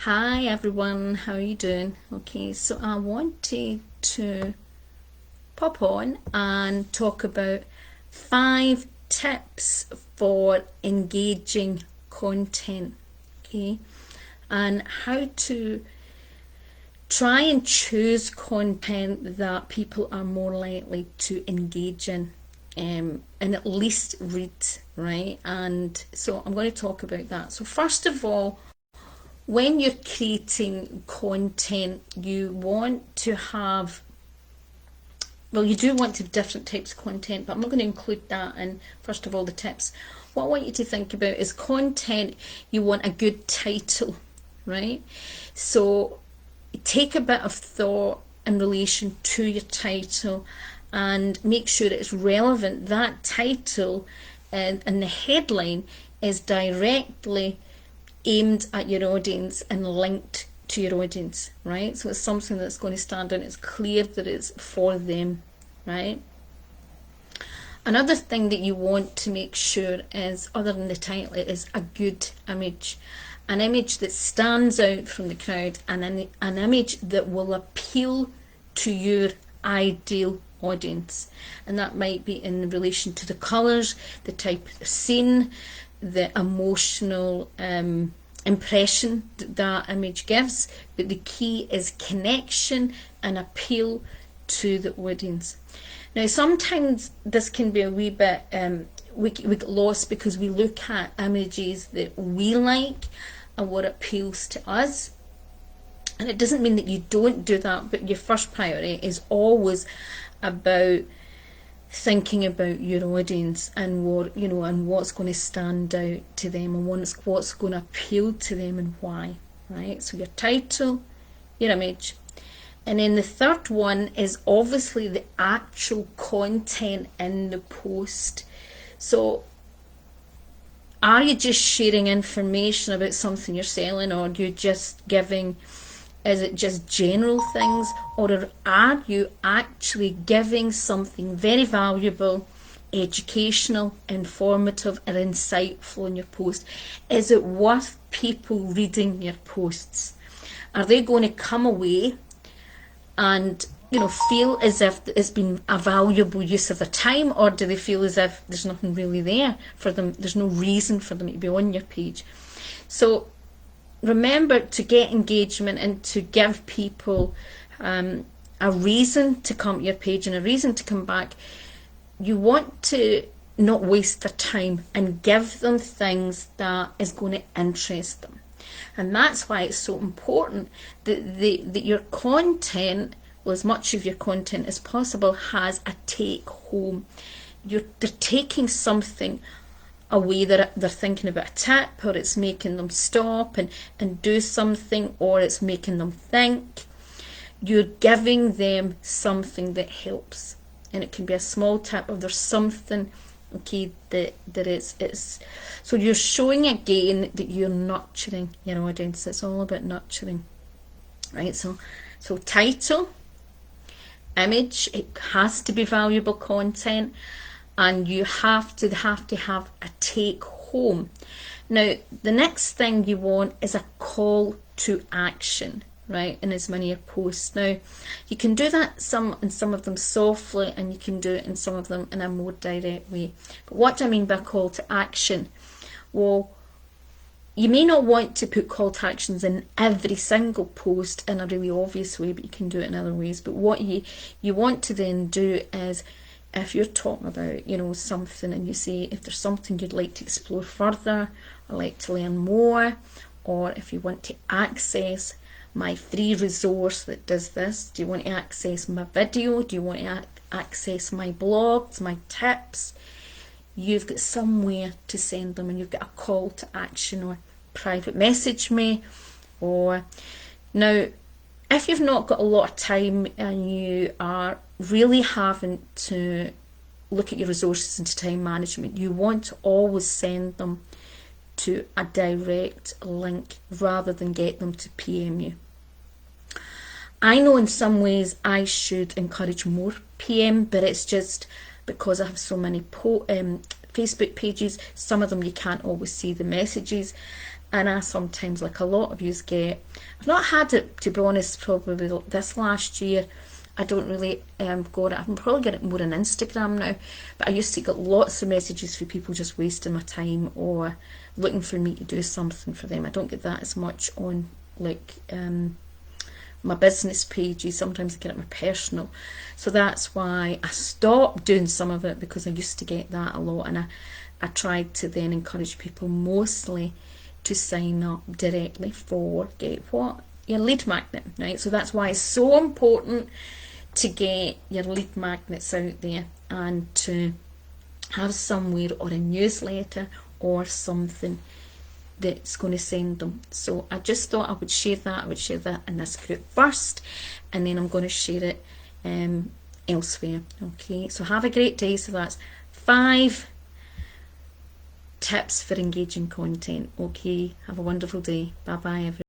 Hi everyone, how are you doing? Okay, so I wanted to pop on and talk about 5 tips for engaging content, okay, and how to try and choose content that people are more likely to engage in, and at least read, right? And so I'm going to talk about that. So first of all, when you're creating content, you want to have, well, you do want to have different types of content, but I'm not going to include that in, first of all, the tips. What I want you to think about is content, you want a good title, right? So take a bit of thought in relation to your title and make sure it's relevant. That title and the headline is directly aimed at your audience and linked to your audience, right? So it's something that's going to stand out. It's clear that it's for them, right? Another thing that you want to make sure is, other than the title, is a good image. An image that stands out from the crowd, and an image that will appeal to your ideal audience. And that might be in relation to the colours, the type of scene, the emotional impression that image gives, but the key is connection and appeal to the audience. Now, sometimes this can be a wee bit, we get lost because we look at images that we like and what appeals to us. And it doesn't mean that you don't do that, but your first priority is always about thinking about your audience and what, and what's going to stand out to them and what's going to appeal to them and why, right? So your title, your image, and then the third one is obviously the actual content in the post. So are you just sharing information about something you're selling, or are you just giving, is it just general things, or are you actually giving something very valuable, educational, informative, or insightful in your post? Is it worth people reading your posts? Are they going to come away and feel as if it's been a valuable use of their time, or do they feel as if there's nothing really there for them, there's no reason for them to be on your page? So remember to get engagement and to give people a reason to come to your page and a reason to come back. You want to not waste their time and give them things that is going to interest them. And that's why it's so important that your content, well, as much of your content as possible, has a take home. They're taking something away, that they're thinking about a tip, or it's making them stop and do something, or it's making them think. You're giving them something that helps, and it can be a small tip, or there's something, okay, that it's so you're showing again that you're nurturing your audience. It's all about nurturing, right? So title, image, it has to be valuable content, and you have to have a take home. Now, the next thing you want is a call to action, right, in as many of your posts. Now, you can do that in some of them softly, and you can do it in some of them in a more direct way. But what do I mean by call to action? Well, you may not want to put call to actions in every single post in a really obvious way, but you can do it in other ways. But what you want to then do is, if you're talking about something, and you say, if there's something you'd like to explore further, or like to learn more, or if you want to access my free resource that does this, do you want to access my video, do you want to access my blogs, my tips, you've got somewhere to send them, and you've got a call to action, or private message me. Or now, if you've not got a lot of time and you are really having to look at your resources into time management, you want to always send them to a direct link rather than get them to PM you. I know in some ways I should encourage more PM, but it's just because I have so many Facebook pages, some of them you can't always see the messages, And I sometimes, like a lot of yous get, I've not had it, to be honest, probably this last year. I don't really go on it. I'm probably getting it more on Instagram now, but I used to get lots of messages for people just wasting my time or looking for me to do something for them. I don't get that as much on like my business pages. Sometimes I get it my personal, so that's why I stopped doing some of it, because I used to get that a lot, and I tried to then encourage people mostly to sign up directly for get what? Your lead magnet, right? So that's why it's so important to get your lead magnets out there and to have somewhere or a newsletter or something that's going to send them. So I just thought I would share that. I would share that in this group first, and then I'm going to share it elsewhere. Okay, so have a great day. So that's 5 tips for engaging content. Okay, have a wonderful day. Bye bye everyone.